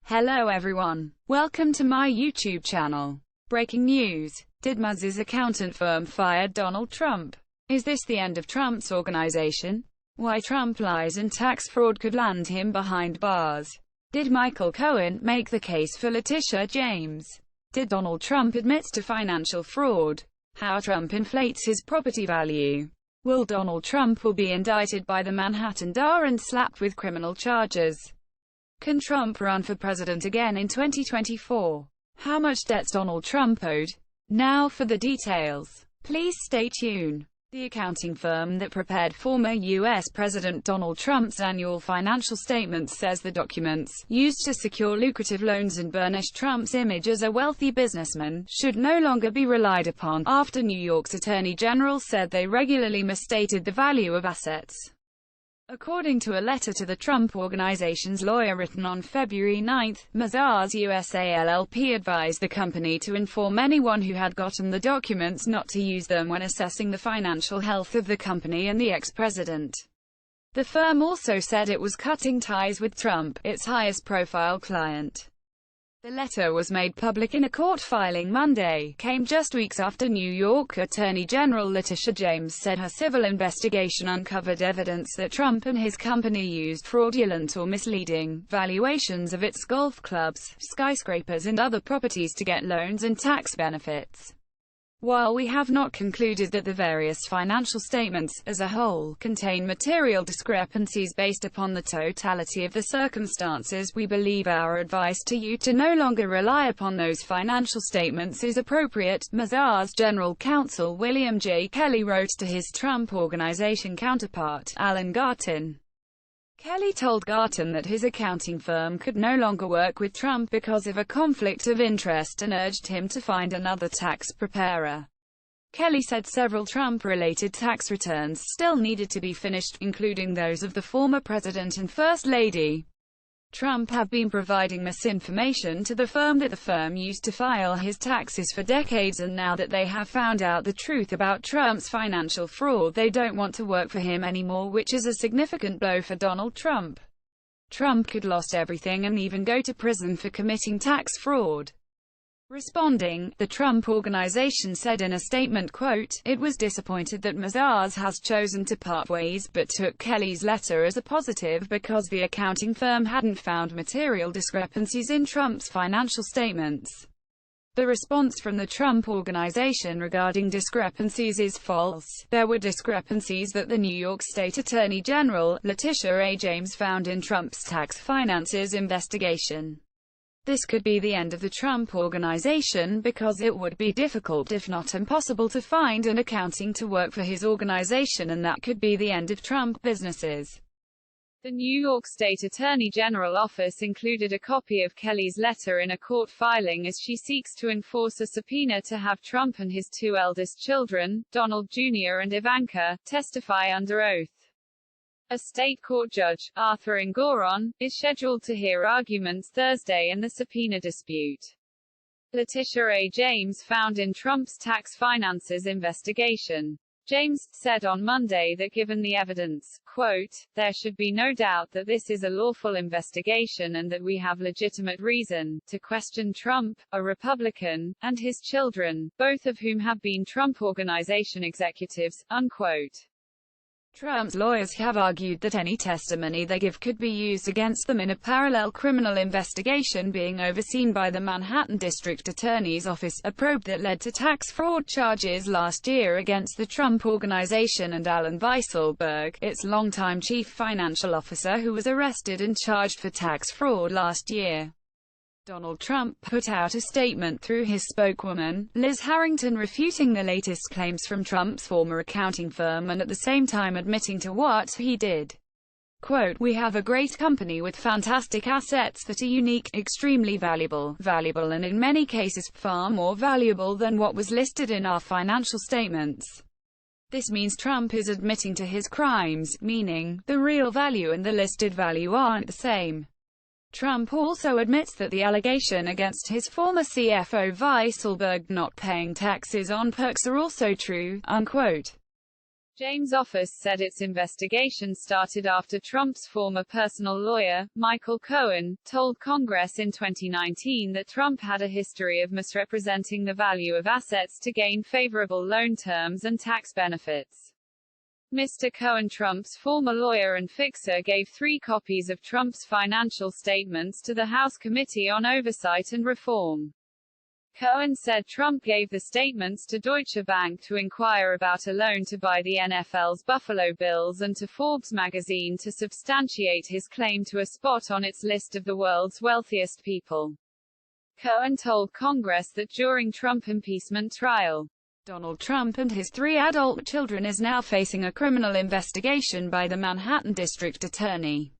Hello everyone. Welcome to my YouTube channel. Breaking news. Did Mazar's accountant firm fire Donald Trump? Is this the end of Trump's organization? Why Trump lies and tax fraud could land him behind bars? Did Michael Cohen make the case for Letitia James? Did Donald Trump admit to financial fraud? How Trump inflates his property value? Will Donald Trump be indicted by the Manhattan DA and slapped with criminal charges? Can Trump run for president again in 2024? How much debt's Donald Trump owed? Now for the details. Please stay tuned. The accounting firm that prepared former U.S. President Donald Trump's annual financial statements says the documents, used to secure lucrative loans and burnish Trump's image as a wealthy businessman, should no longer be relied upon, after New York's Attorney General said they regularly misstated the value of assets. According to a letter to the Trump Organization's lawyer written on February 9, Mazar's USA LLP advised the company to inform anyone who had gotten the documents not to use them when assessing the financial health of the company and the ex-president. The firm also said it was cutting ties with Trump, its highest-profile client. The letter was made public in a court filing Monday, came just weeks after New York Attorney General Letitia James said her civil investigation uncovered evidence that Trump and his company used fraudulent or misleading valuations of its golf clubs, skyscrapers and other properties to get loans and tax benefits. While we have not concluded that the various financial statements, as a whole, contain material discrepancies based upon the totality of the circumstances, we believe our advice to you to no longer rely upon those financial statements is appropriate, Mazar's general counsel William J. Kelly wrote to his Trump Organization counterpart, Alan Garten. Kelly told Garten that his accounting firm could no longer work with Trump because of a conflict of interest and urged him to find another tax preparer. Kelly said several Trump-related tax returns still needed to be finished, including those of the former president and First Lady. Trump have been providing misinformation to the firm that the firm used to file his taxes for decades, and now that they have found out the truth about Trump's financial fraud, they don't want to work for him anymore, which is a significant blow for Donald Trump. Trump could lost everything and even go to prison for committing tax fraud. Responding, the Trump Organization said in a statement, quote, "It was disappointed that Mazars has chosen to part ways, but took Kelly's letter as a positive because the accounting firm hadn't found material discrepancies in Trump's financial statements." The response from the Trump Organization regarding discrepancies is false. There were discrepancies that the New York State Attorney General, Letitia James, found in Trump's tax finances investigation. This could be the end of the Trump Organization because it would be difficult if not impossible to find an accounting to work for his organization, and that could be the end of Trump businesses. The New York State Attorney General office included a copy of Kelly's letter in a court filing as she seeks to enforce a subpoena to have Trump and his two eldest children, Donald Jr. and Ivanka, testify under oath. A state court judge, Arthur Engoron, is scheduled to hear arguments Thursday in the subpoena dispute. Letitia James found in Trump's tax finances investigation. James said on Monday that given the evidence, quote, "There should be no doubt that this is a lawful investigation and that we have legitimate reason to question Trump, a Republican, and his children, both of whom have been Trump Organization executives," unquote. Trump's lawyers have argued that any testimony they give could be used against them in a parallel criminal investigation being overseen by the Manhattan District Attorney's Office, a probe that led to tax fraud charges last year against the Trump Organization and Alan Weisselberg, its longtime chief financial officer, who was arrested and charged for tax fraud last year. Donald Trump put out a statement through his spokeswoman, Liz Harrington, refuting the latest claims from Trump's former accounting firm and at the same time admitting to what he did. Quote, "We have a great company with fantastic assets that are unique, extremely valuable, and in many cases, far more valuable than what was listed in our financial statements. This means Trump is admitting to his crimes, meaning, the real value and the listed value aren't the same." Trump also admits that the allegation against his former CFO Weisselberg not paying taxes on perks are also true, unquote. James' office said its investigation started after Trump's former personal lawyer, Michael Cohen, told Congress in 2019 that Trump had a history of misrepresenting the value of assets to gain favorable loan terms and tax benefits. Mr. Cohen, Trump's former lawyer and fixer, gave 3 copies of Trump's financial statements to the House Committee on Oversight and Reform. Cohen said Trump gave the statements to Deutsche Bank to inquire about a loan to buy the NFL's Buffalo Bills and to Forbes magazine to substantiate his claim to a spot on its list of the world's wealthiest people. Cohen told Congress that during Trump impeachment trial, Donald Trump and his 3 adult children is now facing a criminal investigation by the Manhattan District Attorney.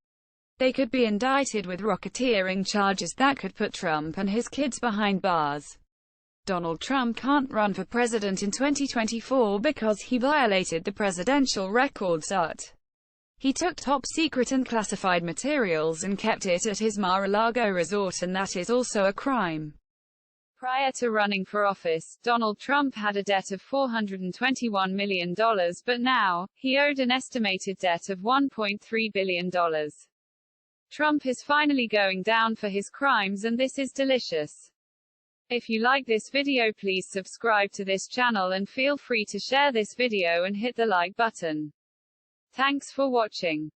They could be indicted with racketeering charges that could put Trump and his kids behind bars. Donald Trump can't run for president in 2024 because he violated the Presidential Records Act. He took top-secret and classified materials and kept it at his Mar-a-Lago resort, and that is also a crime. Prior to running for office, Donald Trump had a debt of $421 million, but now, he owed an estimated debt of $1.3 billion. Trump is finally going down for his crimes, and this is delicious. If you like this video, please subscribe to this channel and feel free to share this video and hit the like button. Thanks for watching.